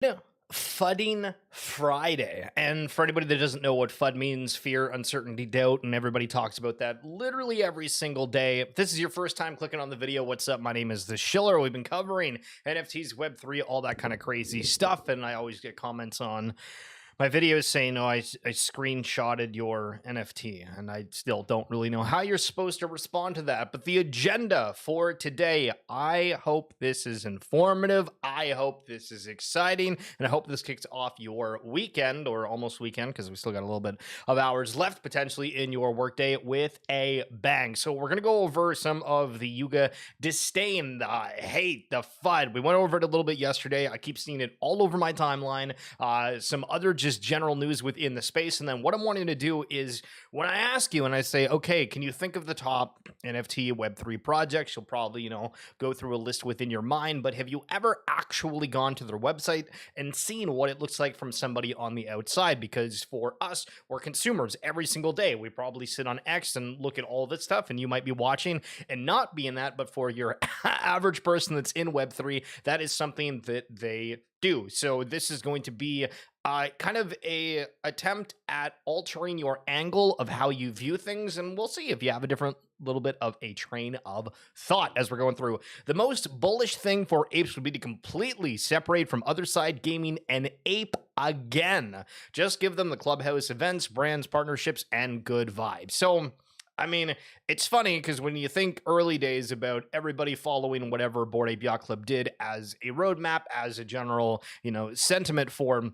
No, Fudding Friday. And for anybody that doesn't know what FUD means, fear, uncertainty, doubt, and everybody talks about that literally every single day. If this is your first time clicking on the video, what's up? My name is The Schiller. We've been covering NFTs, Web3, all that kind of crazy stuff. And I always get comments on my videos saying, oh, I screenshotted your NFT, and I still don't really know how you're supposed to respond to that. But the agenda for today, I hope this is informative. I hope this is exciting, and I hope this kicks off your weekend or almost weekend because we still got a little bit of hours left potentially in your workday with a bang. So we're going to go over some of the Yuga disdain, the hate, the FUD. We went over it a little bit yesterday. I keep seeing it all over my timeline. Some other just general news within the space. And then what I'm wanting to do is when I ask you and I say, okay, can you think of the top NFT Web3 projects? You'll probably, go through a list within your mind, but have you ever actually gone to their website and seen what it looks like from somebody on the outside? Because for us, we're consumers every single day. We probably sit on X and look at all this stuff, and you might be watching and not be in that, but for your average person that's in Web3, that is something that they do. So this is going to be kind of a attempt at altering your angle of how you view things, and we'll see if you have a different little bit of a train of thought as we're going through. The most bullish thing for apes would be to completely separate from other side gaming and ape again. Just give them the clubhouse events, brands, partnerships, and good vibes. So I mean, it's funny because when you think early days about everybody following whatever Bored Ape Yacht Club did as a roadmap, as a general, sentiment for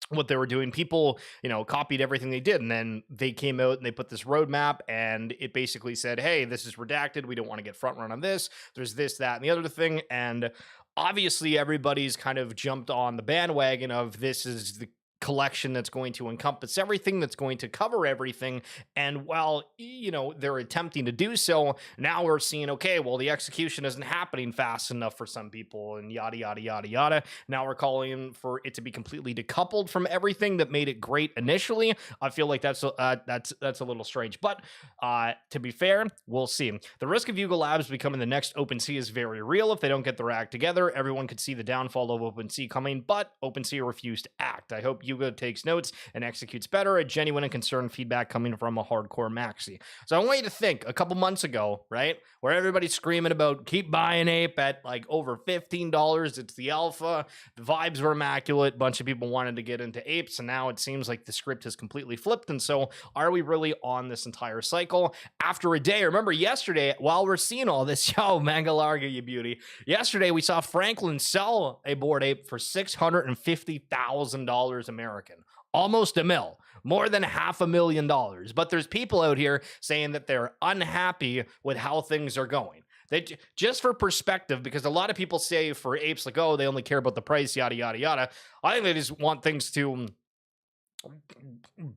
what they were doing, people, copied everything they did. And then they came out and they put this roadmap and it basically said, hey, this is redacted. We don't want to get front run on this. There's this, that, and the other thing. And obviously everybody's kind of jumped on the bandwagon of this is the collection that's going to encompass everything, that's going to cover everything. And while they're attempting to do so, now we're seeing, okay, well, the execution isn't happening fast enough for some people, and yada yada yada yada. Now we're calling for it to be completely decoupled from everything that made it great initially. I feel like that's a little strange, but to be fair, we'll see. The risk of Yuga Labs becoming the next OpenSea is very real. If they don't get their act together, everyone could see the downfall of OpenSea coming, but OpenSea refused to act. I hope Yuga takes notes and executes better. A genuine and concerned feedback coming from a hardcore maxi. So I want you to think a couple months ago, right, where everybody's screaming about keep buying ape at like over $15. It's the alpha. The vibes were immaculate. A bunch of people wanted to get into apes, and now it seems like the script has completely flipped. And so are we really on this entire cycle after a day? Remember yesterday, while we're seeing all this, yo, Mangalarga, you beauty. Yesterday, we saw Franklin sell a Bored Ape for $650,000 American, almost a mil, more than $500,000. But there's people out here saying that they're unhappy with how things are going. They, just for perspective, because a lot of people say for apes, like, oh, they only care about the price, yada, yada, yada. I think they just want things to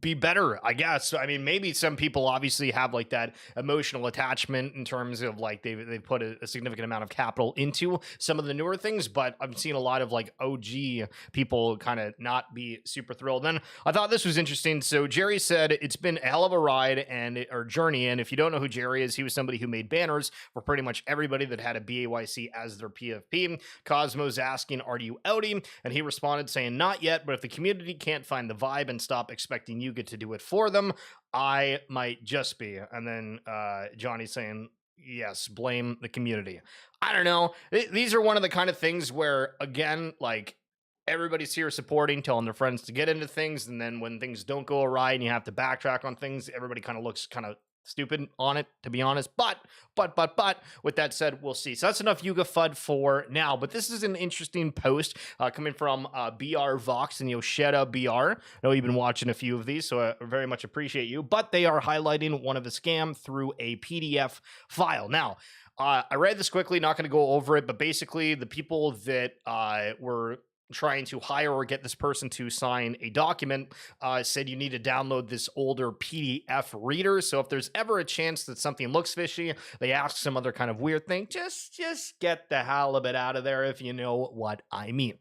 be better, I guess. I mean, maybe some people obviously have like that emotional attachment in terms of like they've put a significant amount of capital into some of the newer things, but I'm seeing a lot of like OG people kind of not be super thrilled. Then I thought this was interesting. So Jerry said it's been a hell of a ride or journey, and if you don't know who Jerry is, he was somebody who made banners for pretty much everybody that had a BAYC as their PFP. Cosmo's asking, are you outie? And he responded saying, not yet, but if the community can't find the vibe and stop expecting Yuga to do it for them, I might just be. And then Johnny's saying, yes, blame the community. I don't know. These are one of the kind of things where, again, like, everybody's here supporting, telling their friends to get into things, and then when things don't go awry and you have to backtrack on things, everybody kind of looks kind of stupid on it, to be honest. But with that said, we'll see. So that's enough Yuga FUD for now. But this is an interesting post coming from BR Vox and Yoshida BR. I know you've been watching a few of these, so I very much appreciate you. But they are highlighting one of a scam through a PDF file. Now, I read this quickly, not going to go over it, but basically the people that were trying to hire or get this person to sign a document said you need to download this older PDF reader. So if there's ever a chance that something looks fishy, they ask some other kind of weird thing, just get the halibut out of there, if you know what I mean.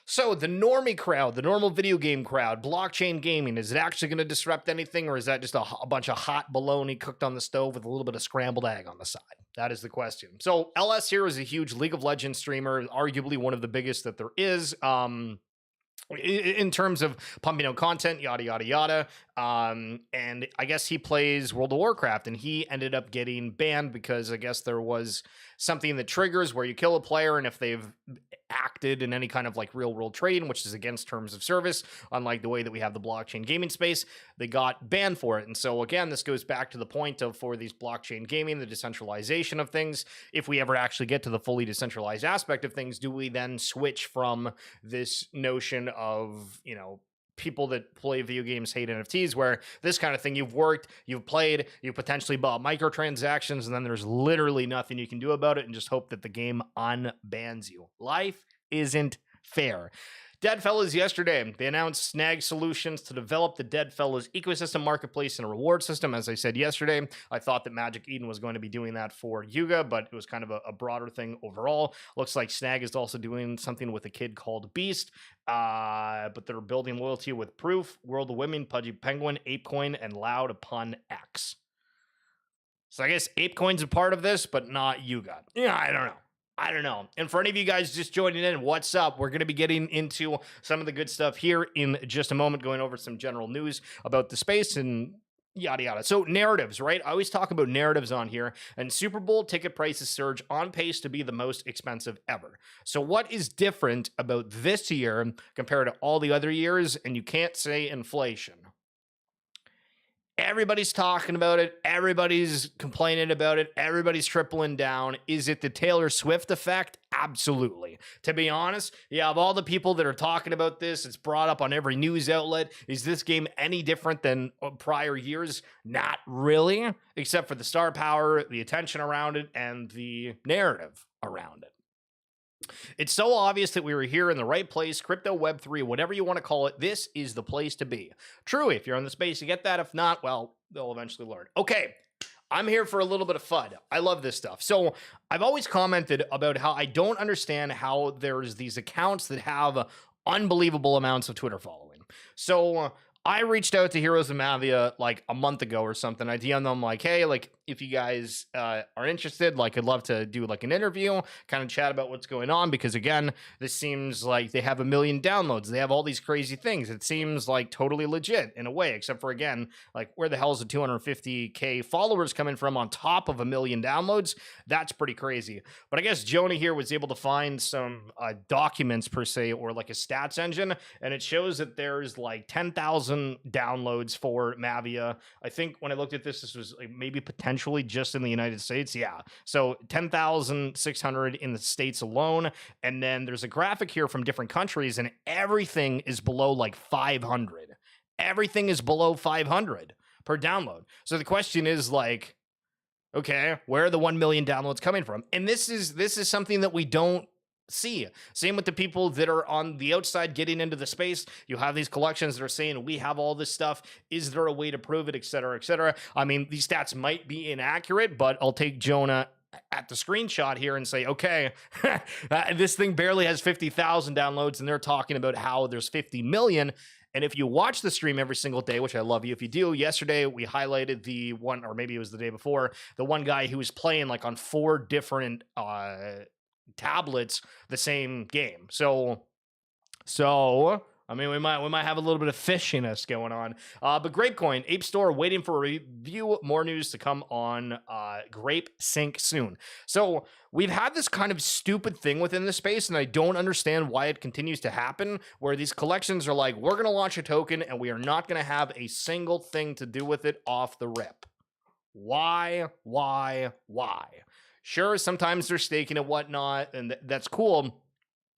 So the normie crowd, the normal video game crowd, blockchain gaming, is it actually going to disrupt anything, or is that just a bunch of hot bologna cooked on the stove with a little bit of scrambled egg on the side? That is the question. So LS here is a huge League of Legends streamer, arguably one of the biggest that there is. In terms of pumping out content, yada yada yada, and I guess he plays World of Warcraft, and he ended up getting banned because I guess there was something that triggers where you kill a player, and if they've acted in any kind of like real world trading, which is against terms of service, unlike the way that we have the blockchain gaming space, they got banned for it. And so again, this goes back to the point of, for these blockchain gaming, the decentralization of things, if we ever actually get to the fully decentralized aspect of things, do we then switch from this notion of, you know, people that play video games hate NFTs, where this kind of thing, you've worked, you've played, you potentially bought microtransactions, and then there's literally nothing you can do about it and just hope that the game unbans you. Life isn't fair. Deadfellas yesterday, they announced Snag Solutions to develop the Deadfellas ecosystem marketplace and a reward system. As I said yesterday, I thought that Magic Eden was going to be doing that for Yuga, but it was kind of a broader thing overall. Looks like Snag is also doing something with a kid called Beast, but they're building loyalty with Proof, World of Women, Pudgy Penguin, Apecoin, and Loud Upon X. So I guess Apecoin's a part of this, but not Yuga. Yeah, I don't know. And for any of you guys just joining in, what's up? We're going to be getting into some of the good stuff here in just a moment, going over some general news about the space and yada yada. So narratives, right? I always talk about narratives on here, and Super Bowl ticket prices surge on pace to be the most expensive ever. So what is different about this year compared to all the other years? And you can't say inflation. Everybody's talking about it. Everybody's complaining about it. Everybody's tripling down. Is it the Taylor Swift effect? Absolutely. To be honest, yeah, of all the people that are talking about this, it's brought up on every news outlet. Is this game any different than prior years? Not really, except for the star power, the attention around it, and the narrative around it. It's so obvious that we were here in the right place. Crypto, Web3, whatever you want to call it, this is the place to be. True, if you're in the space, you get that. If not, well, they'll eventually learn. Okay, I'm here for a little bit of FUD. I love this stuff. So I've always commented about how I don't understand how there's these accounts that have unbelievable amounts of Twitter following. So I reached out to Heroes of Mavia like a month ago or something. I DM'd them like, hey, like, if you guys are interested, like, I'd love to do like an interview, kind of chat about what's going on, because again, this seems like they have 1 million downloads. They have all these crazy things. It seems like totally legit in a way, except for, again, like, where the hell is the 250K followers coming from on top of 1 million downloads? That's pretty crazy. But I guess Jonah here was able to find some documents per se, or like a stats engine, and it shows that there's like 10,000 downloads for Mavia. I think when I looked at this, this was like maybe potentially just in the United States. Yeah. So 10,600 in the States alone. And then there's a graphic here from different countries, and everything is below like 500. Everything is below 500 per download. So the question is like, okay, where are the 1 million downloads coming from? And this is something that we don't see. Same with the people that are on the outside getting into the space. You have these collections that are saying, we have all this stuff. Is there a way to prove it, et cetera, et cetera? I mean, these stats might be inaccurate, but I'll take Jonah at the screenshot here and say, okay, this thing barely has 50,000 downloads, and they're talking about how there's 50 million. And if you watch the stream every single day, which I love you if you do, yesterday we highlighted the one, or maybe it was the day before, the one guy who was playing like on 4 different tablets the same game. So I mean, we might have a little bit of fishiness going on. But Grapecoin, Ape Store, waiting for a review. More news to come on Grape Sync soon. So we've had this kind of stupid thing within the space, and I don't understand why it continues to happen, where these collections are like, we're going to launch a token, and we are not going to have a single thing to do with it off the rip. Why? Sure, sometimes they're staking and whatnot, and that's cool.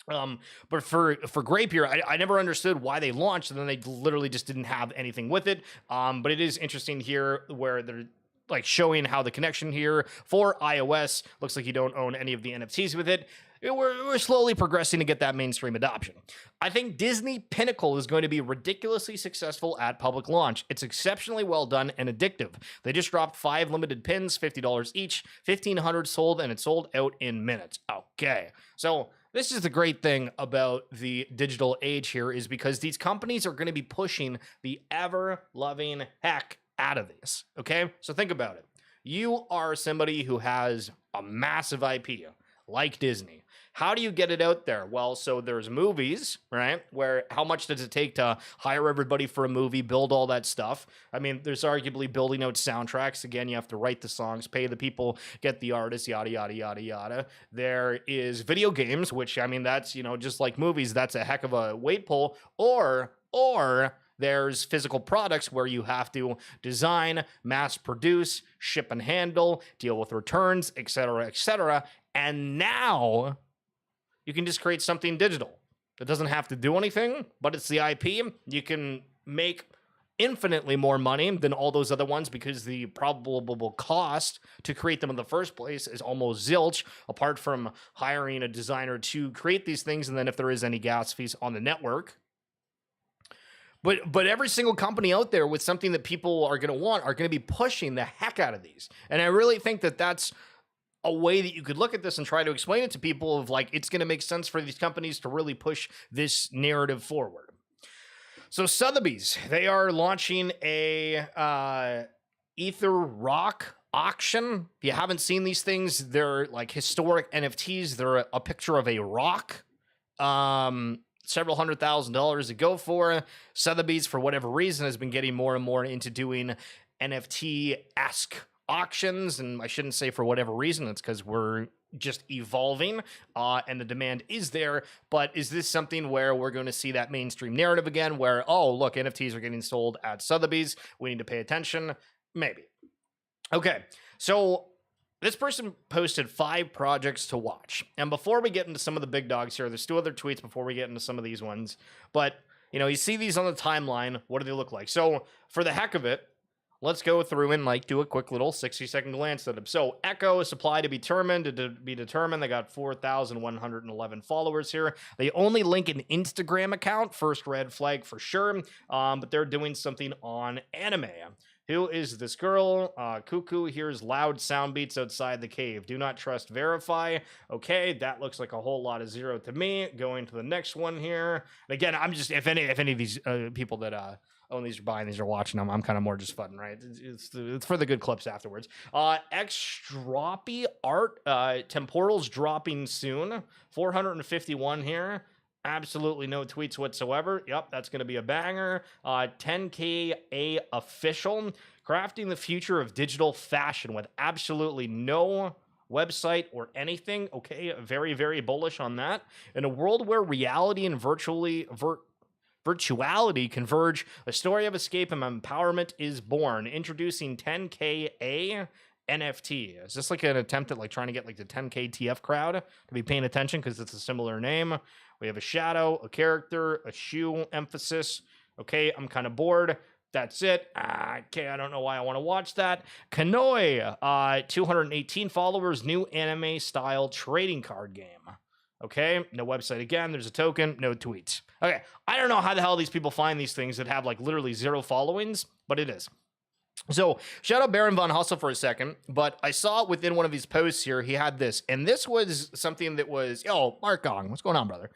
But for Grape here, I never understood why they launched, and then they literally just didn't have anything with it. But it is interesting here where they're like showing how the connection here for iOS looks like you don't own any of the NFTs with it. We're slowly progressing to get that mainstream adoption. I think Disney Pinnacle is going to be ridiculously successful at public launch. It's exceptionally well done and addictive. They just dropped 5 limited pins, $50 each, 1,500 sold, and it sold out in minutes. Okay, so This is the great thing about the digital age here, is because these companies are going to be pushing the ever loving heck out of this. Okay. So think about it. You are somebody who has a massive IP like Disney. How do you get it out there? Well, so there's movies, right? Where how much does it take to hire everybody for a movie, build all that stuff? I mean, there's arguably building out soundtracks. Again, you have to write the songs, pay the people, get the artists, yada, yada, yada, yada. There is video games, which, I mean, that's, you know, just like movies, that's a heck of a weight pull. Or there's physical products where you have to design, mass produce, ship and handle, deal with returns, etc., etc. And now you can just create something digital. It doesn't have to do anything, but it's the IP. You can make infinitely more money than all those other ones because the probable cost to create them in the first place is almost zilch, apart from hiring a designer to create these things, and then if there is any gas fees on the network. But every single company out there with something that people are going to want are going to be pushing the heck out of these. And I really think that that's a way that you could look at this and try to explain it to people of like, it's going to make sense for these companies to really push this narrative forward. So Sotheby's, they are launching a Ether Rock auction. If you haven't seen these things, they're like historic NFTs. They're a picture of a rock. Several $100,000 to go for. Sotheby's, for whatever reason, has been getting more and more into doing NFT-esque auctions, and I shouldn't say for whatever reason. It's because we're just evolving, and the demand is there. But is this something where we're going to see that mainstream narrative again, where, oh, look, NFTs are getting sold at Sotheby's, we need to pay attention? Maybe. Okay, so this person posted 5 projects to watch. And before we get into some of the big dogs here, there's 2 other tweets before we get into some of these ones. But, you know, you see these on the timeline. What do they look like? So for the heck of it, let's go through and like do a quick little 60-second glance at them. So Echo, supply to be determined. They got 4,111 followers here. They only link an Instagram account. First red flag for sure. But they're doing something on anime. Who is this girl? Cuckoo hears loud sound beats outside the cave. Do not trust, verify. Okay, that looks like a whole lot of 0 to me. Going to the next one here. And again, I'm just, if any of these people that own these, are buying these, or watching them, I'm kind of more just fun, right? It's for the good clips afterwards. Extropy art, temporals dropping soon. 451 here. Absolutely no tweets whatsoever. Yep, that's going to be a banger. 10K official. Crafting the future of digital fashion with absolutely no website or anything. Okay, very, very bullish on that. In a world where reality and virtuality converge, a story of escape and empowerment is born. Introducing 10K NFT. Is this like an attempt at like trying to get like the 10K TF crowd to be paying attention because it's a similar name? We have a shadow, a character, a shoe emphasis. Okay, I'm kind of bored. That's it. Okay, I don't know why I want to watch that. Kanoi, 218 followers, new anime style trading card game. Okay, no website again. There's a token, no tweets. Okay, I don't know how the hell these people find these things that have like literally 0 followings, but it is. So shout out Baron Von Hustle for a second, but I saw within one of his posts here, he had this, and this was something that was, Mark Gong, what's going on, brother?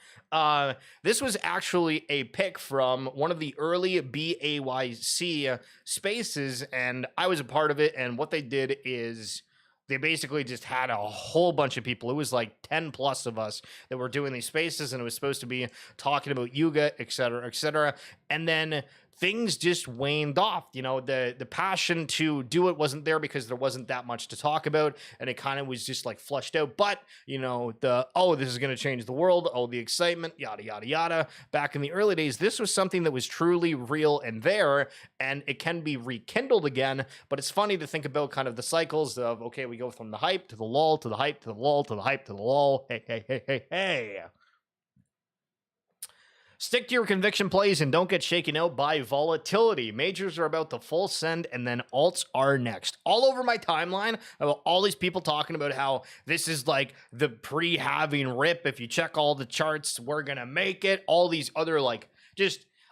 This was actually a pick from one of the early BAYC spaces, and I was a part of it, and what they did is they basically just had a whole bunch of people. It was like 10 plus of us that were doing these spaces, and it was supposed to be talking about Yuga, et cetera, et cetera. And then things just waned off. You know, the passion to do it wasn't there because there wasn't that much to talk about, and it kind of was just like flushed out. But, you know, this is going to change the world, the excitement, yada, yada, yada. Back in the early days, this was something that was truly real and there, and it can be rekindled again. But it's funny to think about kind of the cycles of, okay, we go from the hype to the lull, to the hype, to the lull, to the hype, to the lull. Hey. Stick to your conviction plays and don't get shaken out by volatility. Majors are about to full send, and then alts are next. All over my timeline, about all these people talking about how this is like the pre-halving rip. If you check all the charts, we're going to make it. All these other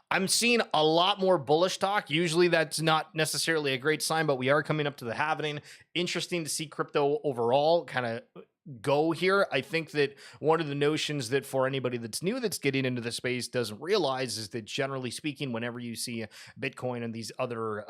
I'm seeing a lot more bullish talk. Usually that's not necessarily a great sign, but we are coming up to the halving. Interesting to see crypto overall kind of go here. I think that one of the notions that for anybody that's new that's getting into the space doesn't realize is that generally speaking, whenever you see Bitcoin and these other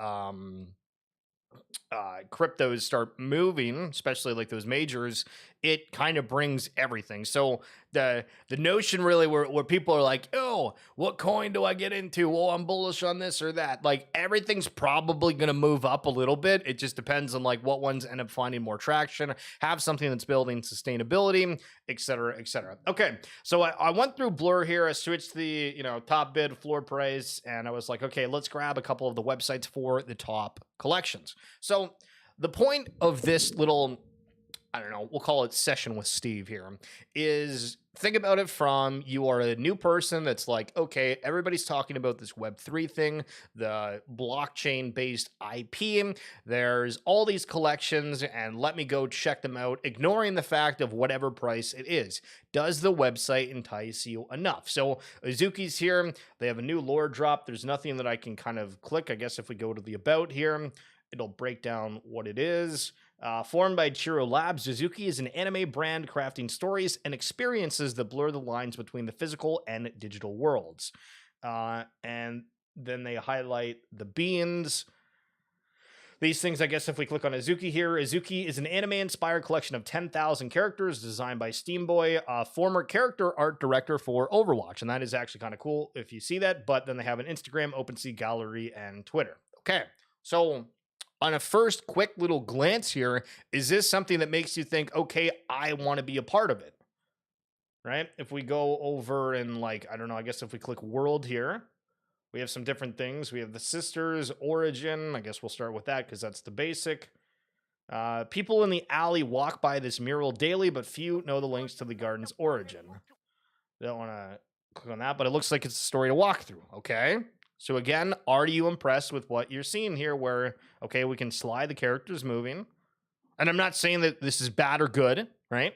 cryptos start moving, especially like those majors, it kind of brings everything. So the notion really where people are like, oh, what coin do I get into? Well, I'm bullish on this or that. Like everything's probably going to move up a little bit. It just depends on like what ones end up finding more traction, have something that's building sustainability, et cetera, et cetera. Okay, so I went through Blur here. I switched the top bid, floor price, and I was like, okay, let's grab a couple of the websites for the top collections. So the point of this little, I don't know, we'll call it session with Steve here, is think about it from you are a new person that's like, okay, everybody's talking about this Web3 thing, the blockchain based IP. There's all these collections, and let me go check them out, ignoring the fact of whatever price it is. Does the website entice you enough? So Azuki's here. They have a new lore drop. There's nothing that I can kind of click. I guess if we go to the about here, it'll break down what it is. Formed by Yuga Labs, Suzuki is an anime brand crafting stories and experiences that blur the lines between the physical and digital worlds. And then they highlight the beans. These things, I guess, if we click on Azuki here, Azuki is an anime-inspired collection of 10,000 characters designed by Steamboy, a former character art director for Overwatch. And that is actually kind of cool if you see that. But then they have an Instagram, OpenSea gallery, and Twitter. Okay, so on a first quick little glance here, is this something that makes you think, okay, I want to be a part of it, right? If we go over and like, I don't know, I guess if we click world here, we have some different things. We have the sisters, origin. I guess we'll start with that because that's the basic. People in the alley walk by this mural daily, but few know the links to the garden's origin. Don't want to click on that, but it looks like it's a story to walk through. Okay. So again, are you impressed with what you're seeing here where, okay, we can slide the characters moving. And I'm not saying that this is bad or good, right?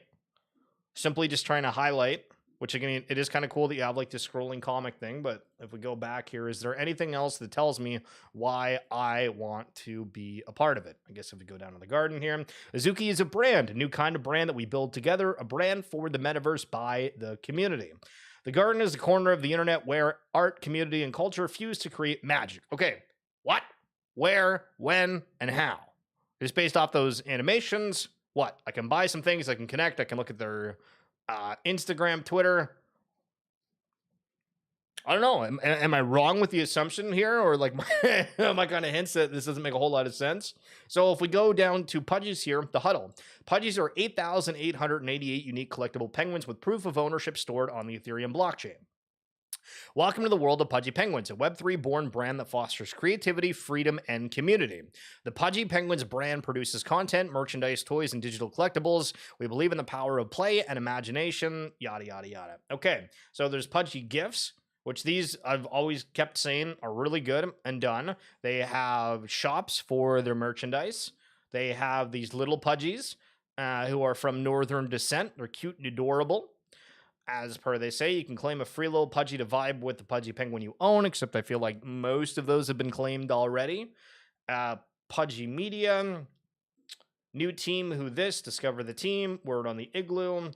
Simply just trying to highlight, which again, it is kind of cool that you have like this scrolling comic thing. But if we go back here, is there anything else that tells me why I want to be a part of it? I guess if we go down to the garden here, Azuki is a brand, a new kind of brand that we build together, a brand for the metaverse by the community. The garden is the corner of the internet where art, community, and culture fuse to create magic. Okay, what, where, when, and how? It's based off those animations. What? I can buy some things, I can connect, I can look at their Instagram, Twitter. I don't know. Am I wrong with the assumption here? Or like, am I kind of hints that this doesn't make a whole lot of sense? So if we go down to Pudgies here, the huddle. Pudgies are 8,888 unique collectible penguins with proof of ownership stored on the Ethereum blockchain. Welcome to the world of Pudgy Penguins, a Web3 born brand that fosters creativity, freedom, and community. The Pudgy Penguins brand produces content, merchandise, toys, and digital collectibles. We believe in the power of play and imagination, yada, yada, yada. Okay, so there's Pudgy Gifts, which these I've always kept saying are really good and done. They have shops for their merchandise. They have these little Pudgies who are from Northern descent. They're cute and adorable. As per they say, you can claim a free little Pudgy to vibe with the Pudgy Penguin you own, except I feel like most of those have been claimed already. Pudgy Media, new team, who this, discover the team, word on the igloo.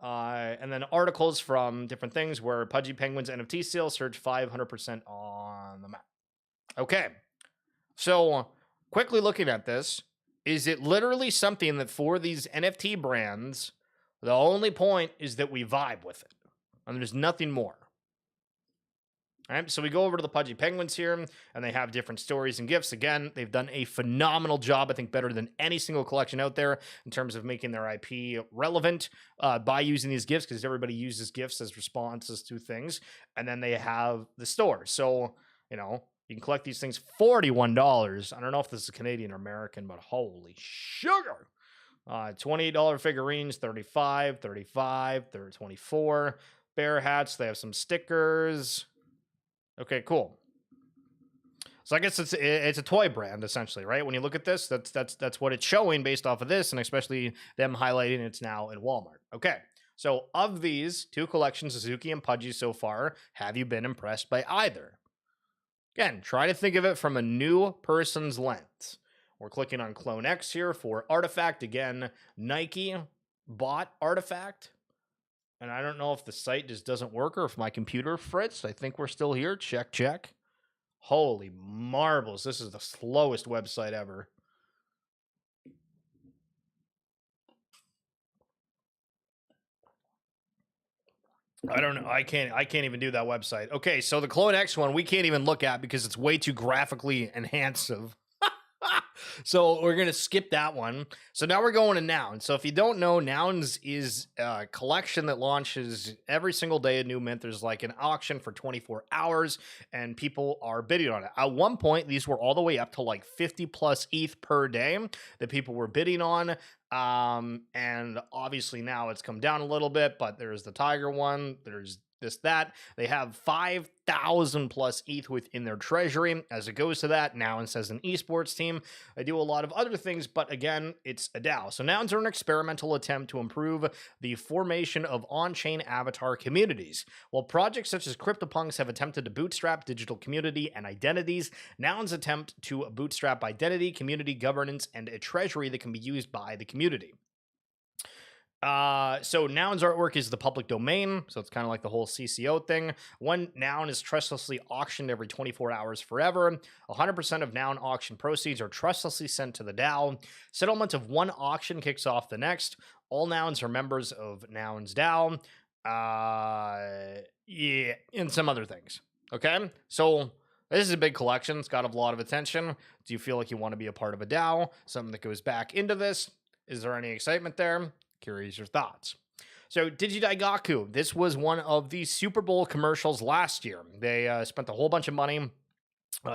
And then articles from different things where Pudgy Penguins NFT sales surge 500% on the map. Okay, so quickly looking at this, is it literally something that for these NFT brands, the only point is that we vibe with it, and there's nothing more? All right, so we go over to the Pudgy Penguins here, and they have different stories and gifts. Again, they've done a phenomenal job, I think better than any single collection out there in terms of making their IP relevant by using these gifts, because everybody uses gifts as responses to things. And then they have the store. So, you can collect these things $41. I don't know if this is Canadian or American, but holy sugar. $28 figurines, $35, $35, $24. Bear hats, they have some stickers. Okay, cool. So I guess it's a toy brand essentially, right? When you look at this, that's what it's showing based off of this, and especially them highlighting it's now in Walmart. Okay, so of these two collections, Suzuki and Pudgy so far, have you been impressed by either? Again, try to think of it from a new person's lens. We're clicking on Clone X here for Artifact. Again, Nike, bot artifact. And I don't know if the site just doesn't work or if my computer frits. I think we're still here. Check, check. Holy marbles. This is the slowest website ever. I don't know. I can't even do that website. Okay, so the Clone X one we can't even look at because it's way too graphically enhanced. So we're gonna skip that one. So now we're going to Nouns. So if you don't know, Nouns is a collection that launches every single day. A new mint. There's like an auction for 24 hours, and people are bidding on it. At one point, these were all the way up to like 50 plus ETH per day that people were bidding on. And obviously now it's come down a little bit, but there's the Tiger one. There's that. They have 5,000 plus ETH within their treasury. As it goes to that, Nouns has an esports team. They do a lot of other things, but again, it's a DAO. So Nouns are an experimental attempt to improve the formation of on-chain avatar communities. While projects such as CryptoPunks have attempted to bootstrap digital community and identities, Nouns attempt to bootstrap identity, community governance, and a treasury that can be used by the community. So Nouns artwork is the public domain, so it's kind of like the whole CCO thing. One noun is trustlessly auctioned every 24 hours forever. 100% of noun auction proceeds are trustlessly sent to the DAO. Settlement of one auction kicks off the next. All nouns are members of Nouns DAO. Yeah, and some other things. Okay, so this is a big collection. It's got a lot of attention. Do you feel like you want to be a part of a DAO? Something that goes back into this? Is there any excitement there? Curious your thoughts. So Digidaigaku, this was one of the Super Bowl commercials last year. They spent a whole bunch of money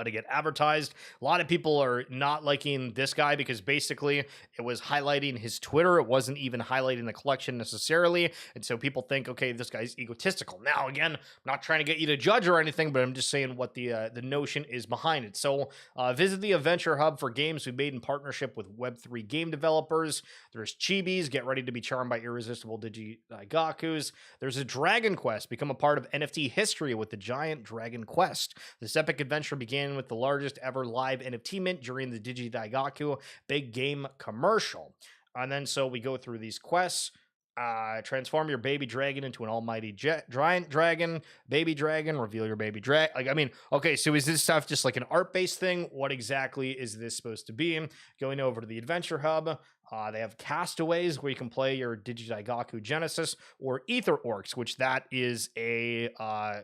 to get advertised. A lot of people are not liking this guy because basically it was highlighting his Twitter. It wasn't even highlighting the collection necessarily. And so people think, okay, this guy's egotistical. Now, again, I'm not trying to get you to judge or anything, but I'm just saying what the notion is behind it. So visit the Adventure Hub for games we made in partnership with Web3 game developers. There's Chibis, get ready to be charmed by irresistible Digidaigakus. There's a Dragon Quest, become a part of NFT history with the giant Dragon Quest. This epic adventure began with the largest ever live NFT mint during the Digidaigaku big game commercial. And then so we go through these quests. Transform your baby dragon into an almighty giant dragon, baby dragon, reveal your baby dragon. Like, I mean, okay, so is this stuff just like an art-based thing? What exactly is this supposed to be? Going over to the Adventure Hub, they have Castaways, where you can play your Digidaigaku Genesis, or Ether Orcs, which that is a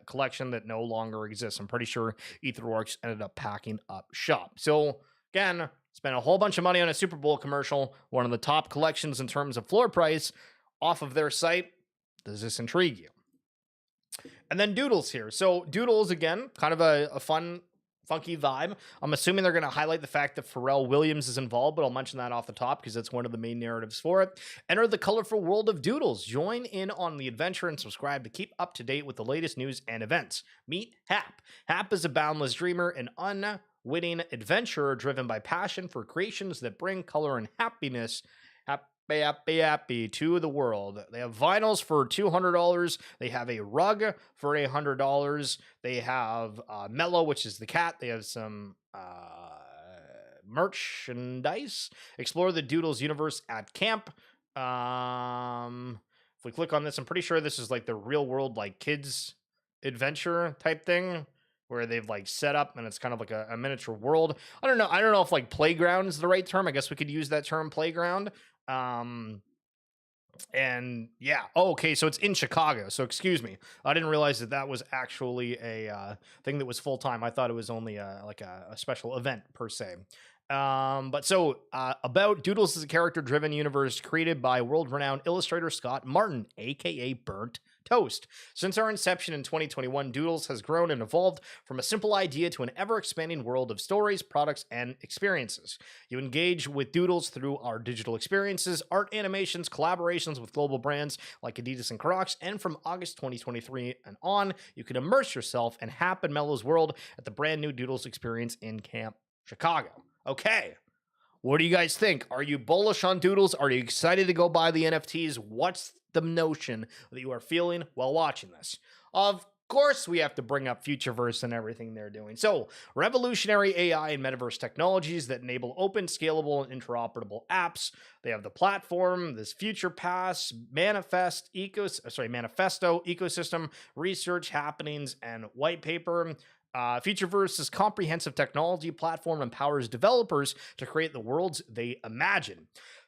collection that no longer exists. I'm pretty sure Ether Orcs ended up packing up shop. So again, spent a whole bunch of money on a Super Bowl commercial, one of the top collections in terms of floor price off of their site. Does this intrigue you? And then Doodles here. So Doodles, again, kind of a fun, funky vibe. I'm assuming they're going to highlight the fact that Pharrell Williams is involved, but I'll mention that off the top because that's one of the main narratives for it. Enter the colorful world of Doodles. Join in on the adventure and subscribe to keep up to date with the latest news and events. Meet Hap. Hap is a boundless dreamer and unwitting adventurer driven by passion for creations that bring color and happiness happy to the world. They have vinyls for $200. They have a rug for $100. They have Mellow, which is the cat. They have some merchandise. Explore the Doodles universe at camp. If we click on this, I'm pretty sure this is like the real world, like kids adventure type thing, where they've like set up and it's kind of like a miniature world. I don't know if like playground is the right term. I guess we could use that term, playground. And yeah, okay, so it's in Chicago. So excuse me, I didn't realize that was actually a thing that was full time. I thought it was only like a special event per se. But so about Doodles is a character-driven universe created by world-renowned illustrator Scott Martin, aka Burnt Toast. Since our inception in 2021, Doodles has grown and evolved from a simple idea to an ever-expanding world of stories, products, and experiences. You engage with Doodles through our digital experiences, art animations, collaborations with global brands like Adidas and Crocs, and from August 2023 and on, you can immerse yourself in Hap and Mellow's world at the brand new Doodles experience in Camp Chicago. Okay, what do you guys think? Are you bullish on Doodles? Are you excited to go buy the NFTs? What's the notion that you are feeling while watching this? Of course we have to bring up Futureverse and everything they're doing. So, revolutionary AI and metaverse technologies that enable open, scalable, and interoperable apps. They have the platform, this Future Pass, Manifesto, ecosystem, research happenings, and white paper. Futureverse's comprehensive technology platform empowers developers to create the worlds they imagine.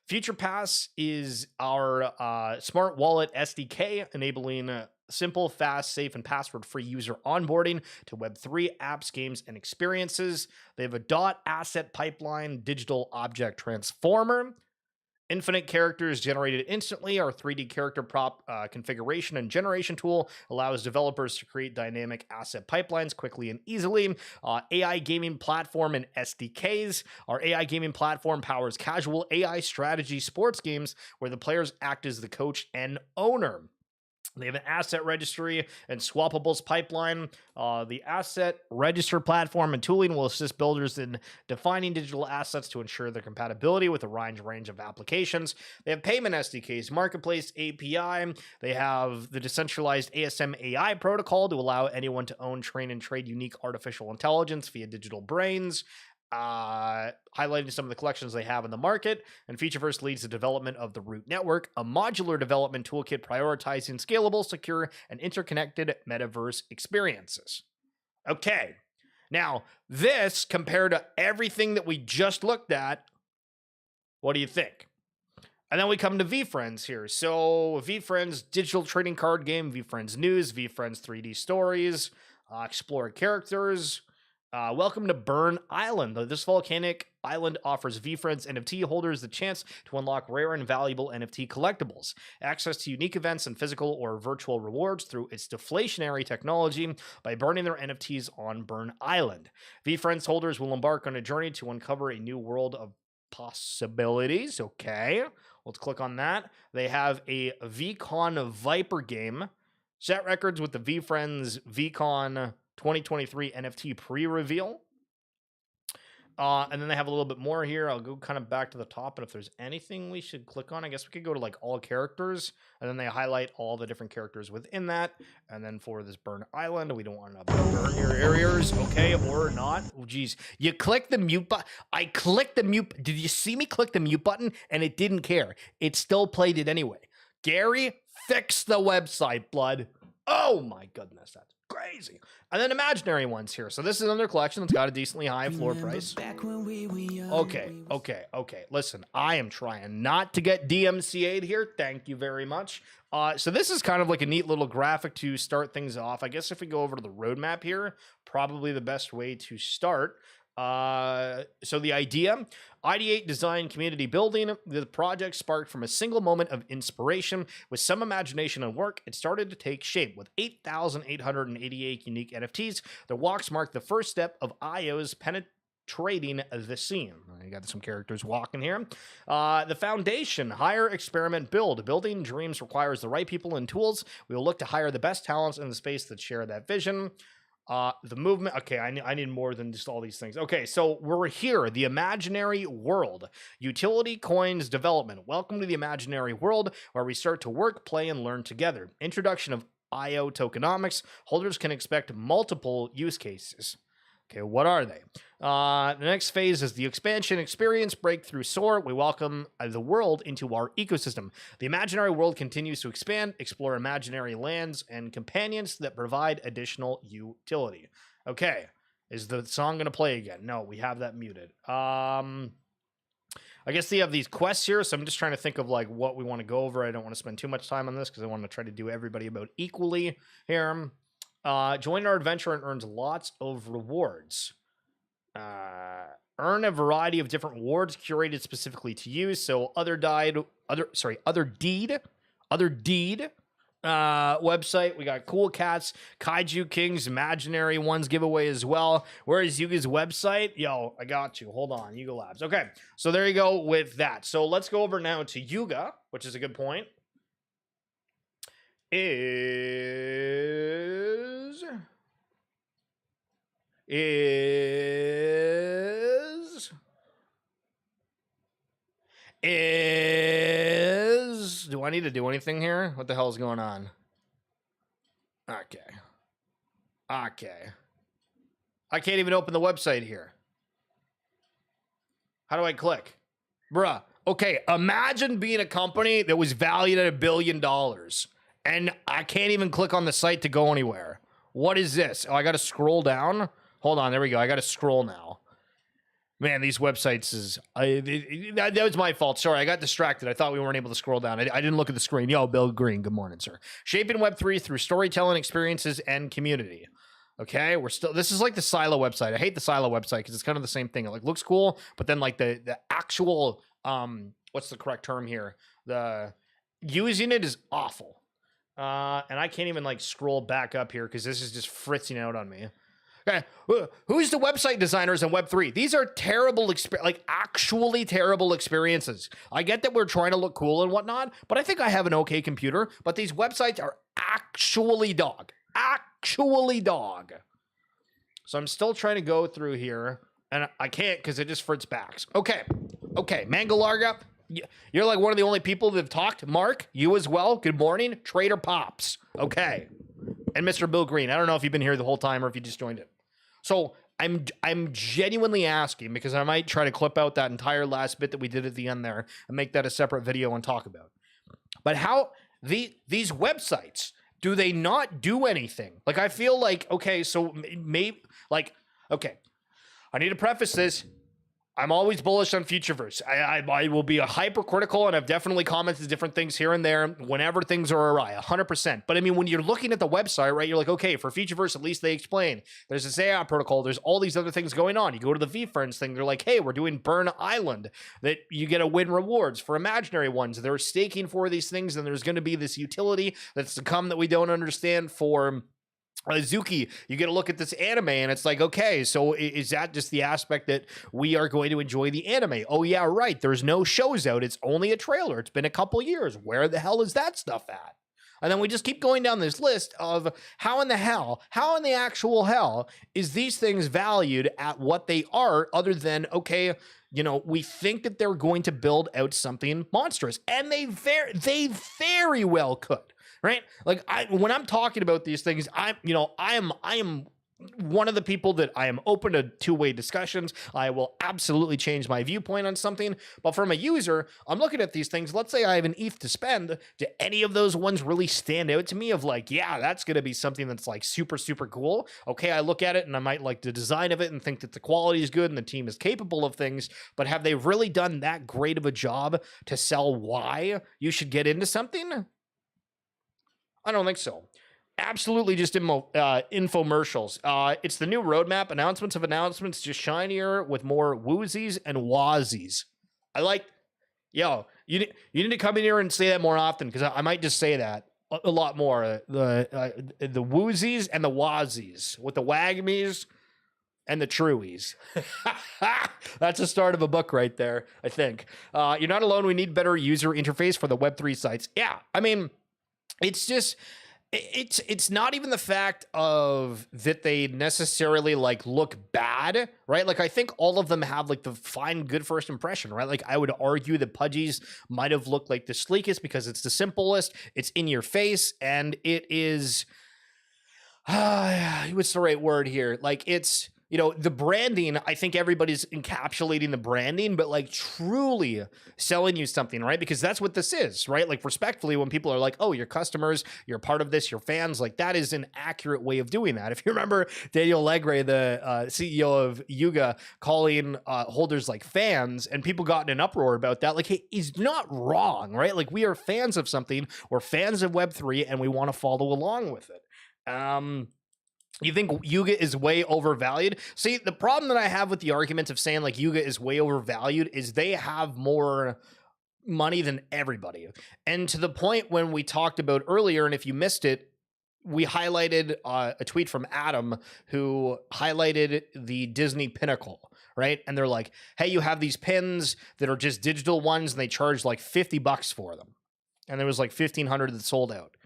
Future Pass is our smart wallet SDK, enabling simple, fast, safe, and password-free user onboarding to Web3 apps, games, and experiences. They have a dot asset pipeline, digital object transformer, infinite characters generated instantly. Our 3D character prop configuration and generation tool allows developers to create dynamic asset pipelines quickly and easily. AI gaming platform and SDKs. Our AI gaming platform powers casual AI strategy sports games where the players act as the coach and owner. They have an asset registry and swappables pipeline. The asset register platform and tooling will assist builders in defining digital assets to ensure their compatibility with a range of applications. They have payment SDKs, marketplace API. They have the decentralized ASM AI protocol to allow anyone to own, train, and trade unique artificial intelligence via digital brains. Highlighting some of the collections they have in the market, and Futureverse leads the development of the Root Network, a modular development toolkit prioritizing scalable, secure, and interconnected metaverse experiences. Okay, now this compared to everything that we just looked at, what do you think? And then we come to VeeFriends here. So VeeFriends digital trading card game, VeeFriends News, VeeFriends 3D Stories, explore characters. Welcome to Burn Island. This volcanic island offers VeeFriends NFT holders the chance to unlock rare and valuable NFT collectibles, access to unique events and physical or virtual rewards through its deflationary technology by burning their NFTs on Burn Island. VeeFriends holders will embark on a journey to uncover a new world of possibilities. Okay, let's click on that. They have a VCon Viper game. Set records with the VeeFriends VCon 2023 NFT pre-reveal. And then they have a little bit more here. I'll go kind of back to the top, and if there's anything we should click on, I guess we could go to like all characters, and then they highlight all the different characters within that. And then for this Burn Island, we don't want to burn your areas, okay, or not. Oh, geez. You click the mute button. I clicked the mute. Did you see me click the mute button? And it didn't care. It still played it anyway. Gary, fix the website, blood. Oh my goodness, that's crazy. And then imaginary ones here. So this is another collection that's got a decently high floor price. Okay. Listen, I am trying not to get DMCA'd here. Thank you very much. So this is kind of like a neat little graphic to start things off. I guess if we go over to the roadmap here, probably the best way to start. So the idea, ideate, design, community building. The project sparked from a single moment of inspiration. With some imagination and work, it started to take shape. With 8,888 unique NFTs, the walks marked the first step of IO's penetrating the scene. You got some characters walking here. The foundation, hire, experiment, build. Building dreams requires the right people and tools. We will look to hire the best talents in the space that share that vision. The movement. Okay, I need more than just all these things. Okay, so we're here. The imaginary world. Utility coins development. Welcome to the imaginary world where we start to work, play, and learn together. Introduction of IO tokenomics. Holders can expect multiple use cases. Okay, what are they? The next phase is the expansion experience, breakthrough soar. We welcome the world into our ecosystem. The imaginary world continues to expand, explore imaginary lands and companions that provide additional utility. Okay, is the song going to play again? No, we have that muted. I guess they have these quests here, so I'm just trying to think of like what we want to go over. I don't want to spend too much time on this because I want to try to do everybody about equally here. Join our adventure and earns lots of rewards. Earn a variety of different rewards curated specifically to you. So other deed website. We got Cool Cats, Kaiju Kings, Imaginary Ones giveaway as well. Where is Yuga's website? Yo, I got you. Hold on, Yuga Labs. Okay, so there you go with that. So let's go over now to Yuga, which is a good point. Is do I need to do anything here? What the hell is going on? Okay. Okay. I can't even open the website here. How do I click? Bruh. Okay, imagine being a company that was valued at $1 billion and I can't even click on the site to go anywhere. What is this? Oh, I got to scroll down. Hold on. There we go. I got to scroll now. Man, these websites is... that was my fault. Sorry, I got distracted. I thought we weren't able to scroll down. I didn't look at the screen. Yo, Bill Green. Good morning, sir. Shaping Web3 through storytelling, experiences, and community. Okay, we're still... This is like the Silo website. I hate the Silo website because it's kind of the same thing. It like looks cool, but then like the actual... what's the correct term here? The using it is awful. And I can't even like scroll back up here because this is just fritzing out on me. Okay, who's the website designers in Web3? These are terrible, like actually terrible experiences. I get that we're trying to look cool and whatnot, but I think I have an okay computer. But these websites are actually dog. Actually dog. So I'm still trying to go through here, and I can't because it just fritz backs. Okay, Mangalarga, you're like one of the only people that have talked. Mark, you as well. Good morning, Trader Pops. Okay. And Mr. Bill Green, I don't know if you've been here the whole time or if you just joined it. So I'm genuinely asking because I might try to clip out that entire last bit that we did at the end there and make that a separate video and talk about. But how these websites, do they not do anything? Like I feel like, okay, so maybe like, okay, I need to preface this. I'm always bullish on Futureverse. I will be a hypercritical, and I've definitely commented different things here and there whenever things are awry, 100%. But I mean, when you're looking at the website, right, you're like, okay, for Futureverse, at least they explain. There's this AI protocol. There's all these other things going on. You go to the VFriends thing. They're like, hey, we're doing Burn Island, that you get to win rewards for imaginary ones. They're staking for these things, and there's going to be this utility that's to come that we don't understand for... Azuki, you get to look at this anime and it's like, okay, so is that just the aspect that we are going to enjoy the anime? Oh yeah, right. There's no shows out. It's only a trailer. It's been a couple years. Where the hell is that stuff at? And then we just keep going down this list of how in the actual hell is these things valued at what they are, other than, okay, you know, we think that they're going to build out something monstrous, and they very well could. Right? Like when I'm talking about these things, I am one of the people that I am open to two-way discussions. I will absolutely change my viewpoint on something. But from a user, I'm looking at these things. Let's say I have an ETH to spend. Do any of those ones really stand out to me of like, yeah, that's going to be something that's like super, super cool. Okay, I look at it and I might like the design of it and think that the quality is good and the team is capable of things. But have they really done that great of a job to sell why you should get into something? I don't think so. Absolutely just infomercials. It's the new roadmap. Announcements of announcements, just shinier with more woozies and wazies. I like, yo, you need to come in here and say that more often because I might just say that a lot more. The woozies and the wazies with the wagmies and the truies. That's the start of a book right there, I think. You're not alone. We need better user interface for the Web3 sites. Yeah, I mean... It's just, it's not even the fact of that they necessarily like look bad, right? Like I think all of them have like the fine, good first impression, right? Like I would argue that Pudgy's might have looked like the sleekest because it's the simplest, it's in your face, and it is, what's the right word here? Like it's, you know, the branding, I think everybody's encapsulating the branding, but like truly selling you something, right? Because that's what this is, right? Like respectfully, when people are like, oh, you're customers, you're part of this, you're fans, like that is an accurate way of doing that. If you remember Daniel Legre, the CEO of Yuga, calling holders like fans, and people got in an uproar about that, like he's not wrong, right? Like we are fans of something, we're fans of Web3, and we want to follow along with it. You think Yuga is way overvalued? See, the problem that I have with the argument of saying like Yuga is way overvalued is they have more money than everybody. And to the point when we talked about earlier, and if you missed it, we highlighted a tweet from Adam who highlighted the Disney Pinnacle, right? And they're like, hey, you have these pins that are just digital ones and they charge like $50 for them. And there was like 1,500 that sold out.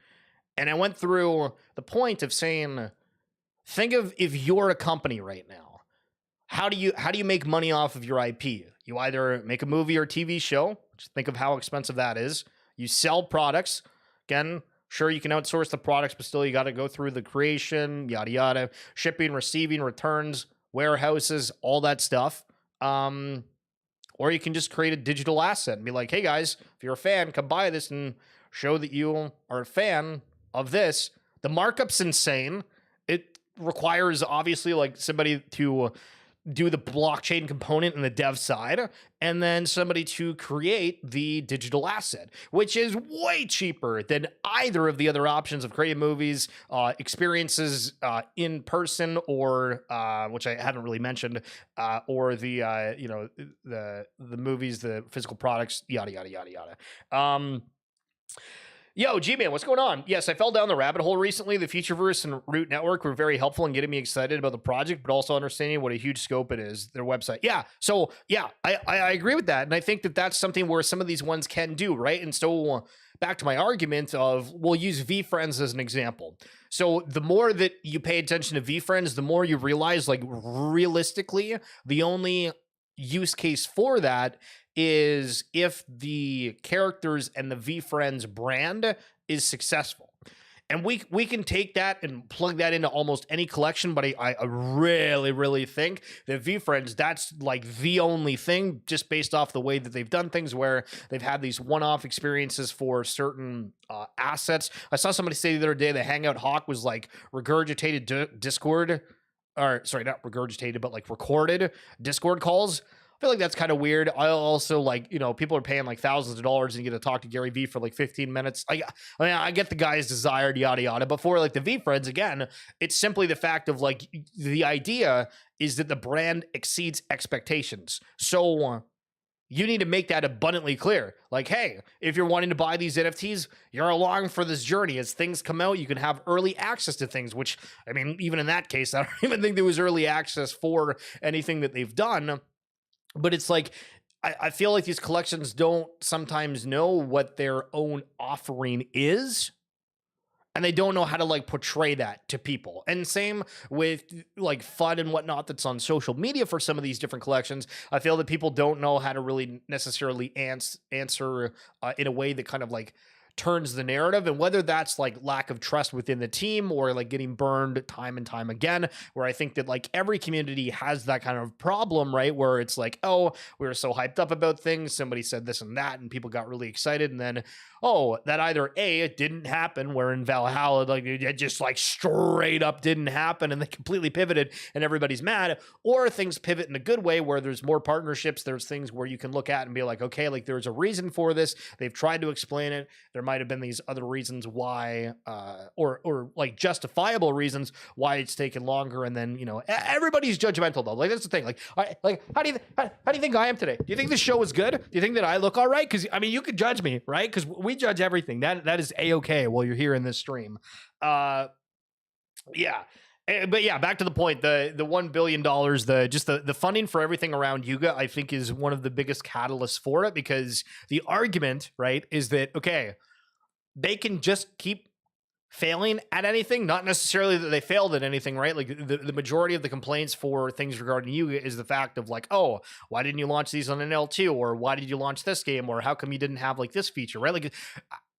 And I went through the point of saying, think of if you're a company right now, how do you make money off of your IP? You either make a movie or TV show, just think of how expensive that is. You sell products. Again, Sure, you can outsource the products, but still you got to go through the creation, yada yada, shipping, receiving, returns, warehouses, all that stuff. Or you can just create a digital asset and be like, hey guys, if you're a fan, come buy this and show that you are a fan of this. The markup's insane. It requires obviously like somebody to do the blockchain component in the dev side, and then somebody to create the digital asset, which is way cheaper than either of the other options of creating movies, experiences in person, or which I haven't really mentioned, or the the movies, the physical products, yada yada yada yada. Yo, G-Man, what's going on? Yes, I fell down the rabbit hole recently. The Futureverse and Root Network were very helpful in getting me excited about the project, but also understanding what a huge scope it is, their website. Yeah, so, yeah, I agree with that, and I think that that's something where some of these ones can do, right? And so, back to my argument of, we'll use VFriends as an example. So, the more that you pay attention to VFriends, the more you realize, like, realistically, the only use case for that is if the characters and the VFriends brand is successful. And we can take that and plug that into almost any collection, but I really, really think that VFriends, that's like the only thing, just based off the way that they've done things, where they've had these one-off experiences for certain assets. I saw somebody say the other day that Hangout Hawk was like regurgitated Discord, or sorry, not regurgitated, but like recorded Discord calls. I feel like that's kind of weird. I also, like, you know, people are paying like thousands of dollars and you get to talk to Gary Vee for like 15 minutes. I mean, I get the guy's desired, yada, yada. But for like the VFriends, again, it's simply the fact of like, the idea is that the brand exceeds expectations. So you need to make that abundantly clear. Like, hey, if you're wanting to buy these NFTs, you're along for this journey. As things come out, you can have early access to things, which, I mean, even in that case, I don't even think there was early access for anything that they've done. But it's like, I feel like these collections don't sometimes know what their own offering is, and they don't know how to like portray that to people. And same with like fun and whatnot that's on social media for some of these different collections. I feel that people don't know how to really necessarily answer in a way that kind of like turns the narrative, and whether that's like lack of trust within the team or like getting burned time and time again, where I think that like every community has that kind of problem, right? Where it's like, oh, we were so hyped up about things, somebody said this and that, and people got really excited, and then, oh, that either A, it didn't happen, where in Valhalla, like it just like straight up didn't happen and they completely pivoted and everybody's mad, or things pivot in a good way where there's more partnerships, there's things where you can look at and be like, okay, like there's a reason for this, they've tried to explain it, there might have been these other reasons why, or like justifiable reasons why it's taken longer, and then, you know, everybody's judgmental though. Like that's the thing. Like, how do you think I am today? Do you think the show is good? Do you think that I look all right? Because I mean, you could judge me, right? Because we judge everything. That is a-okay while you're here in this stream. Yeah. But yeah, back to the point, the $1 billion, the funding for everything around Yuga, I think is one of the biggest catalysts for it, because the argument, right, is that, okay, they can just keep failing at anything, not necessarily that they failed at anything, right? Like the majority of the complaints for things regarding Yuga is the fact of like, oh, why didn't you launch these on an L2, or why did you launch this game, or how come you didn't have like this feature, right? Like,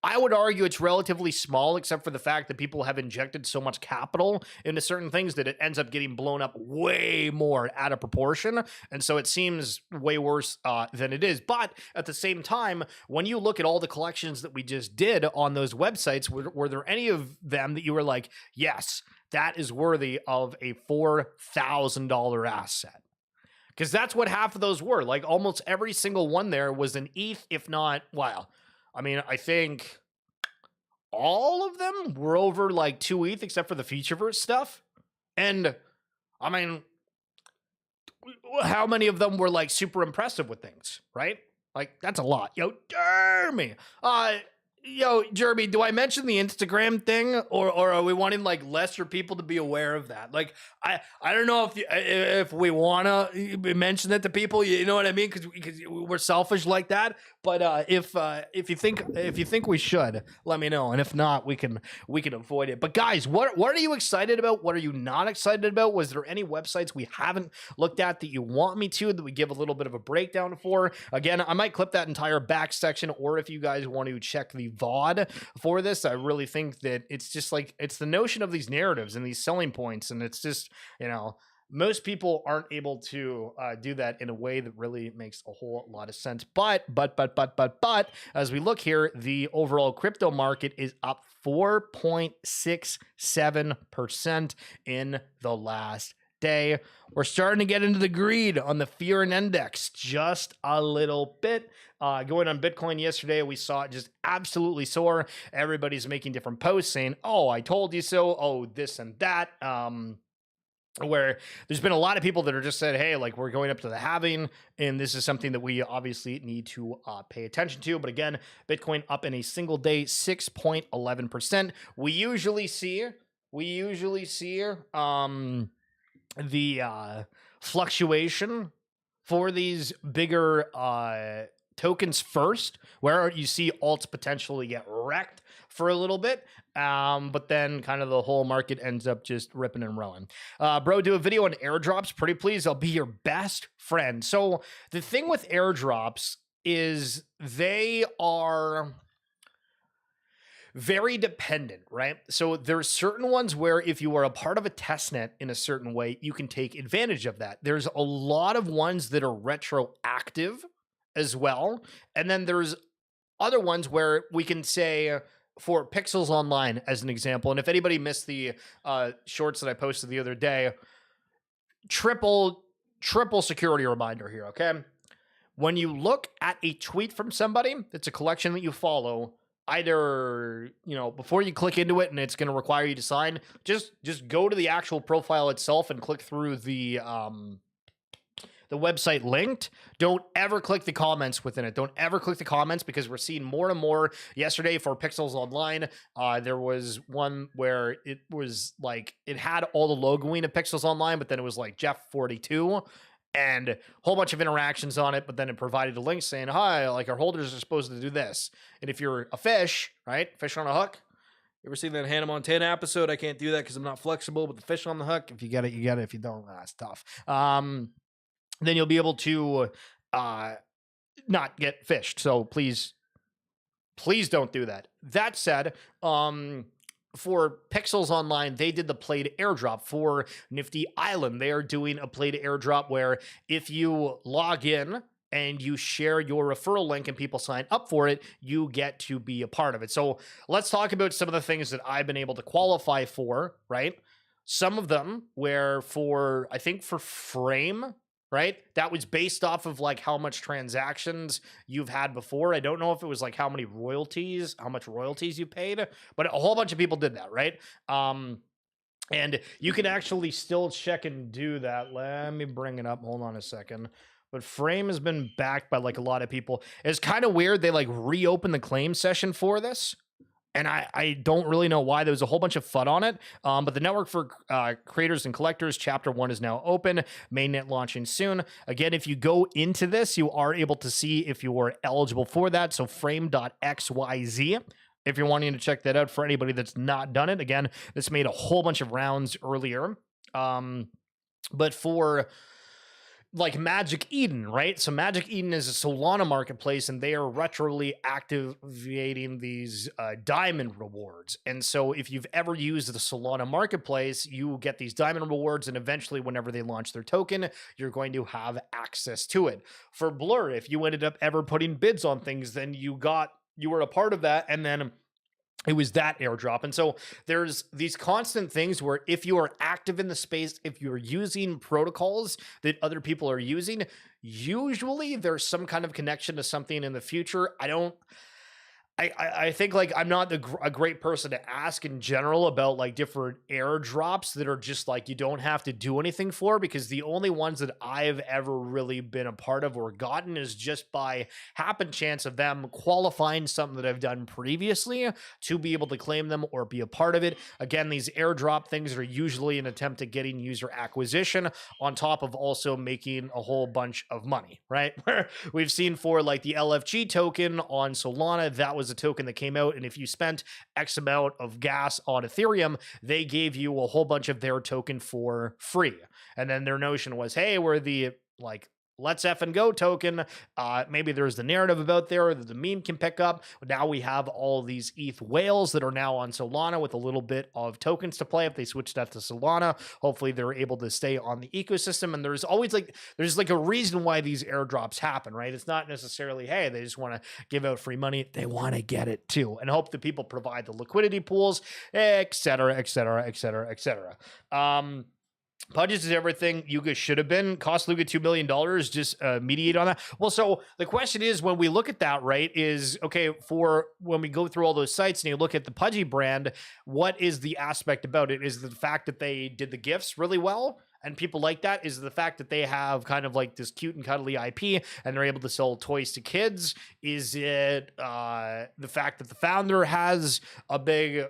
I would argue it's relatively small, except for the fact that people have injected so much capital into certain things that it ends up getting blown up way more out of proportion. And so it seems way worse than it is. But at the same time, when you look at all the collections that we just did on those websites, were there any of them that you were like, yes, that is worthy of a $4,000 asset? Because that's what half of those were. Like almost every single one there was an ETH, if not, well, I mean, I think all of them were over like 2 ETH, except for the Futureverse stuff. And I mean, how many of them were like super impressive with things, right? Like that's a lot. Yo, Jeremy. Yo, Jeremy, do I mention the Instagram thing, or are we wanting like lesser people to be aware of that? Like, I don't know if we want to mention it to people, you know what I mean? Because we're selfish like that. But if you think we should, let me know, and if not, we can avoid it. But guys, what are you excited about? What are you not excited about? Was there any websites we haven't looked at that you want me to, that we give a little bit of a breakdown for? Again, I might clip that entire back section, or if you guys want to check the VOD for this. I really think that it's just like, it's the notion of these narratives and these selling points. And it's just, most people aren't able to do that in a way that really makes a whole lot of sense. But, as we look here, the overall crypto market is up 4.67% in the last day. We're starting to get into the greed on the fear and index just a little bit. Going on Bitcoin yesterday, we saw it just absolutely soar. Everybody's making different posts saying, oh, I told you so. Oh, this and that. Where there's been a lot of people that are just said, hey, like, we're going up to the halving, and this is something that we obviously need to pay attention to. But again, Bitcoin up in a single day, 6.11%. We usually see the fluctuation for these bigger tokens first, where you see alts potentially get wrecked for a little bit, but then kind of the whole market ends up just ripping and rolling. Bro, do a video on airdrops, pretty please. I'll be your best friend. So the thing with airdrops is they are very dependent, right? So there's certain ones where if you are a part of a test net in a certain way, you can take advantage of that. There's a lot of ones that are retroactive as well. And then there's other ones where we can say, for Pixels Online as an example, and if anybody missed the shorts that I posted the other day, triple security reminder here, okay? When you look at a tweet from somebody, it's a collection that you follow, either, before you click into it and it's going to require you to sign, just go to the actual profile itself and click through the website linked. Don't ever click the comments within it. Don't ever click the comments, because we're seeing more and more. Yesterday for Pixels Online, there was one where it was like, it had all the logoing of Pixels Online, but then it was like Jeff 42 and a whole bunch of interactions on it. But then it provided a link saying, hi, like, our holders are supposed to do this. And if you're a fish, right? Fish on a hook. You ever seen that Hannah Montana episode? I can't do that because I'm not flexible, but the fish on the hook, if you get it, you get it. If you don't, it's tough. Then you'll be able to not get fished. So please don't do that. That said, for Pixels Online, they did the played airdrop. For Nifty Island, they are doing a played airdrop where if you log in and you share your referral link and people sign up for it, you get to be a part of it. So let's talk about some of the things that I've been able to qualify for, right? Some of them where I think for Frame, right? That was based off of like how much transactions you've had before. I don't know if it was like how much royalties you paid, but a whole bunch of people did that, right? And you can actually still check and do that. Let me bring it up. Hold on a second. But Frame has been backed by like a lot of people. It's kind of weird. They like reopened the claim session for this. And I don't really know why. There was a whole bunch of FUD on it. But the network for creators and collectors, chapter 1 is now open. Mainnet launching soon. Again, if you go into this, you are able to see if you are eligible for that. So frame.xyz. If you're wanting to check that out for anybody that's not done it. Again, this made a whole bunch of rounds earlier. But for like Magic Eden, right? So Magic Eden is a Solana marketplace, and they are retroly activating these diamond rewards. And so if you've ever used the Solana marketplace, you get these diamond rewards, and eventually whenever they launch their token, you're going to have access to it. For Blur, if you ended up ever putting bids on things, then you were a part of that, and then it was that airdrop. And so there's these constant things where if you are active in the space, if you're using protocols that other people are using, usually there's some kind of connection to something in the future. I think like I'm not a great person to ask in general about like different airdrops that are just like you don't have to do anything for, because the only ones that I've ever really been a part of or gotten is just by happen chance of them qualifying something that I've done previously to be able to claim them or be a part of it. Again, these airdrop things are usually an attempt at getting user acquisition on top of also making a whole bunch of money, right? Where we've seen for like the LFG token on Solana, that was a token that came out, and if you spent X amount of gas on Ethereum, they gave you a whole bunch of their token for free. And then their notion was, hey, we're the like let's effing go token. Maybe there's the narrative about there that the meme can pick up. But now we have all these ETH whales that are now on Solana with a little bit of tokens to play. If they switch that to Solana, hopefully they're able to stay on the ecosystem. And there's always there's a reason why these airdrops happen, right? It's not necessarily, hey, they just want to give out free money. They want to get it too, and hope that people provide the liquidity pools, et cetera, et cetera, et cetera, et cetera. Pudges is everything Yuga should have been. Cost Yuga $2 million. Just mediate on that. Well, so the question is, when we look at that, right, is, okay, for when we go through all those sites and you look at the Pudgy brand, what is the aspect about it? Is the fact that they did the gifts really well? And people like that? Is the fact that they have kind of like this cute and cuddly IP and they're able to sell toys to kids? Is it the fact that the founder has a big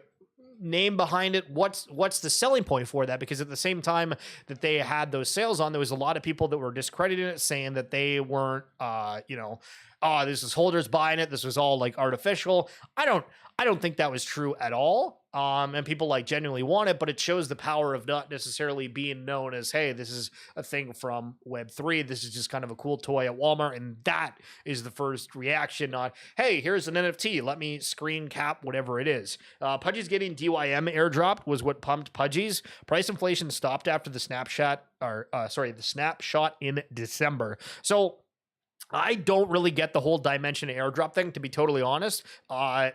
name behind it? What's the selling point for that? Because at the same time that they had those sales on, there was a lot of people that were discrediting it, saying that they weren't this is holders buying it, this was all like artificial. I don't think that was true at all. And people like genuinely want it, but it shows the power of not necessarily being known as, hey, this is a thing from Web3. This is just kind of a cool toy at Walmart. And that is the first reaction, not, hey, here's an NFT. Let me screen cap whatever it is. Pudgy's getting DYM airdropped was what pumped Pudgy's. Price inflation stopped after the snapshot in December. So I don't really get the whole dimension airdrop thing, to be totally honest.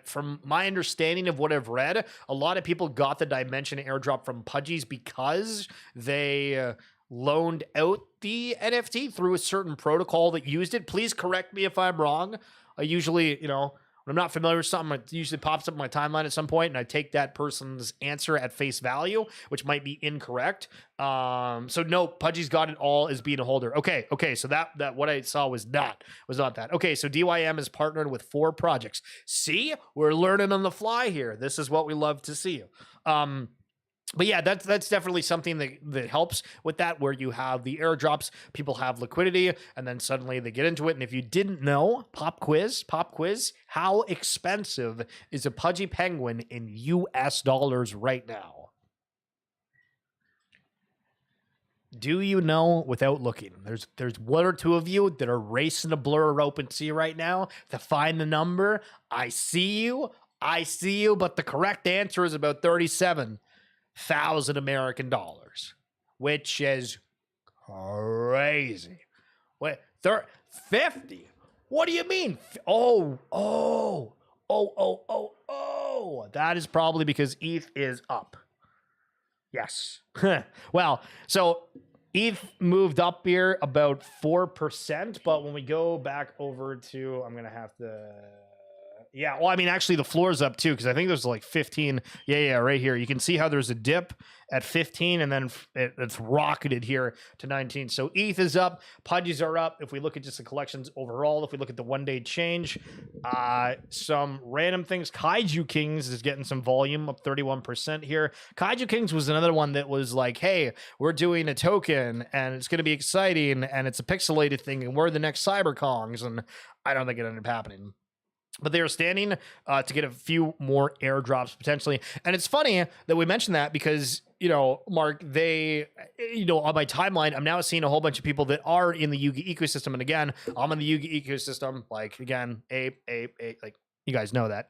From my understanding of what I've read, a lot of people got the dimension airdrop from Pudgy's because they loaned out the NFT through a certain protocol that used it. Please correct me if I'm wrong. I usually, when I'm not familiar with something, it usually pops up in my timeline at some point, and I take that person's answer at face value, which might be incorrect. So no, Pudgy's got it all as being a holder. Okay. So that what I saw was not that. Okay, so DYM is partnered with 4 projects. See, we're learning on the fly here. This is what we love to see. But yeah, that's definitely something that helps with that, where you have the airdrops, people have liquidity, and then suddenly they get into it. And if you didn't know, pop quiz, how expensive is a Pudgy penguin in US dollars right now? Do you know without looking? There's one or two of you that are racing to Blur or OpenSea right now to find the number. I see you, but the correct answer is about 37,000 American dollars, which is crazy. Wait, 50? What do you mean? Oh. That is probably because ETH is up. Yes. Well, so ETH moved up here about 4%, but when we go back over to, I'm going to have to... Yeah, well, I mean, actually, the floor is up too, because I think there's like 15. Yeah, right here. You can see how there's a dip at 15, and then it's rocketed here to 19. So ETH is up, Pudgies are up. If we look at just the collections overall, if we look at the one-day change, some random things. Kaiju Kings is getting some volume, up 31% here. Kaiju Kings was another one that was like, hey, we're doing a token, and it's going to be exciting, and it's a pixelated thing, and we're the next CyberKongs, and I don't think it ended up happening. But they are standing to get a few more airdrops potentially. And it's funny that we mentioned that because, Mark, they, on my timeline, I'm now seeing a whole bunch of people that are in the Yuga ecosystem. And again, I'm in the Yuga ecosystem, like, again, ape, like, you guys know that.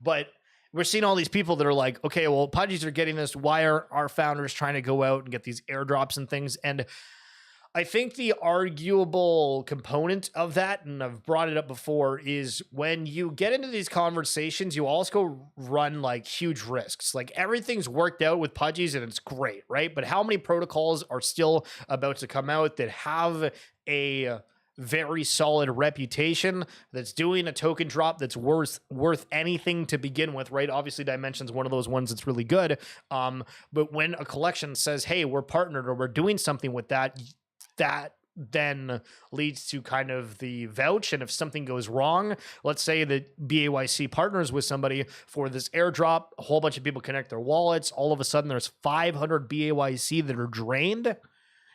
But we're seeing all these people that are like, okay, well, Pudgies are getting this. Why are our founders trying to go out and get these airdrops and things? And I think the arguable component of that, and I've brought it up before, is when you get into these conversations, you also run like huge risks. Like everything's worked out with Pudgies and it's great, right? But how many protocols are still about to come out that have a very solid reputation, that's doing a token drop that's worth anything to begin with, right? Obviously, Dimension's one of those ones that's really good. But when a collection says, hey, we're partnered or we're doing something with that then leads to kind of the vouch. And if something goes wrong, let's say that BAYC partners with somebody for this airdrop, a whole bunch of people connect their wallets. All of a sudden there's 500 BAYC that are drained.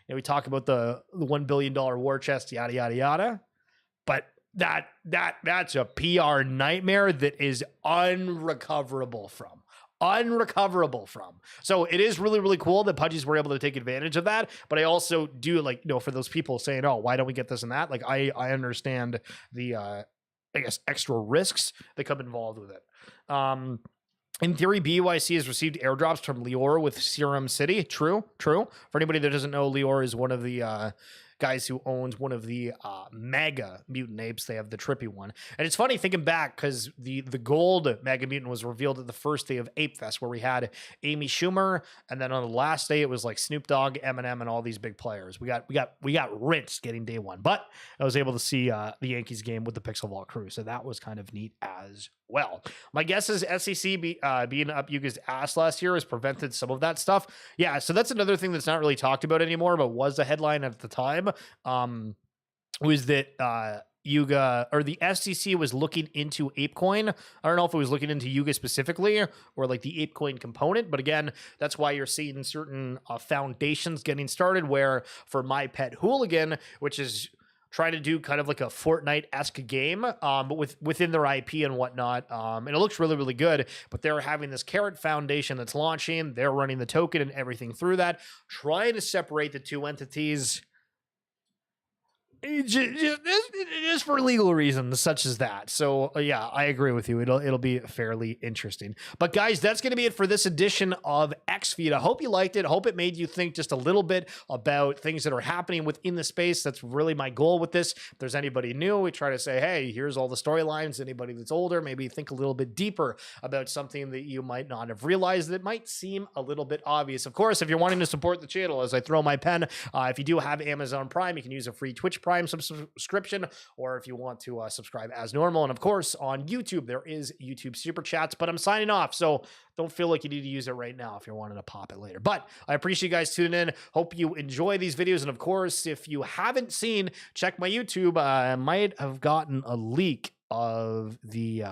We talk about the $1 billion war chest, yada, yada, yada. But that's a PR nightmare that is unrecoverable from. unrecoverable from. So it is really, really cool that Pudgies were able to take advantage of that. But I also do, like, for those people saying, oh, why don't we get this and that? Like, I understand the, I guess, extra risks that come involved with it. In theory, BUIC has received airdrops from Lior with Serum City. True. For anybody that doesn't know, Lior is one of the guys who owns one of the mega mutant apes. They have the trippy one. And it's funny thinking back because the gold mega mutant was revealed at the first day of Ape Fest, where we had Amy Schumer, and then on the last day it was like Snoop Dogg, Eminem, and all these big players. We got rinsed getting day one, but I was able to see the Yankees game with the Pixel Vault crew, so that was kind of neat as well. My guess is SEC being up Yuga's ass last year has prevented some of that stuff. Yeah, so that's another thing that's not really talked about anymore, but was a headline at the time. Was that Yuga, or the SEC, was looking into ApeCoin. I don't know if it was looking into Yuga specifically or like the ApeCoin component, but again, that's why you're seeing certain foundations getting started, where for My Pet Hooligan, which is trying to do kind of like a Fortnite-esque game, but within their IP and whatnot. And it looks really, really good, but they're having this Carrot Foundation that's launching. They're running the token and everything through that, trying to separate the two entities. Just for legal reasons such as that. So yeah, I agree with you. It'll be fairly interesting. But guys, that's going to be it for this edition of XFeed. I hope you liked it. I hope it made you think just a little bit about things that are happening within the space. That's really my goal with this. If there's anybody new, we try to say, hey, here's all the storylines. Anybody that's older, maybe think a little bit deeper about something that you might not have realized that might seem a little bit obvious. Of course, if you're wanting to support the channel, as I throw my pen, if you do have Amazon Prime, you can use a free Twitch Prime subscription, or if you want to subscribe as normal. And of course, on YouTube, there is YouTube Super Chats, but I'm signing off, so don't feel like you need to use it right now if you're wanting to pop it later. But I appreciate you guys tuning in. Hope you enjoy these videos. And of course, if you haven't seen, check my YouTube. I might have gotten a leak of the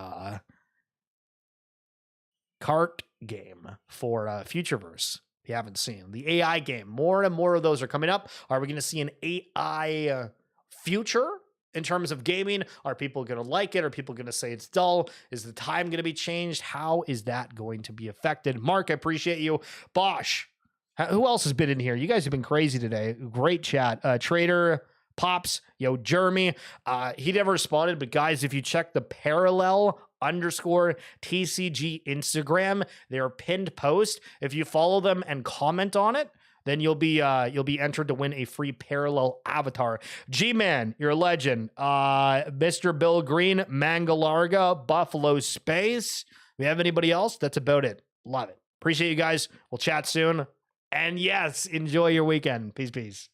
cart game for Futureverse. If you haven't seen the AI game, more and more of those are coming up. Are we going to see an AI future in terms of gaming? Are people going to like it? Are people going to say it's dull? Is the time going to be changed? How is that going to be affected? Mark, I appreciate you. Bosch, who else has been in here? You guys have been crazy today. Great chat. Trader, Pops, Jeremy. He never responded, but guys, if you check the parallel_TCG Instagram, their pinned post, if you follow them and comment on it, then you'll be entered to win a free parallel avatar. G-Man, you're a legend. Mr. Bill Green, Mangalarga, Buffalo Space. If you have anybody else, that's about it. Love it. Appreciate you guys. We'll chat soon. And yes, enjoy your weekend. Peace, peace.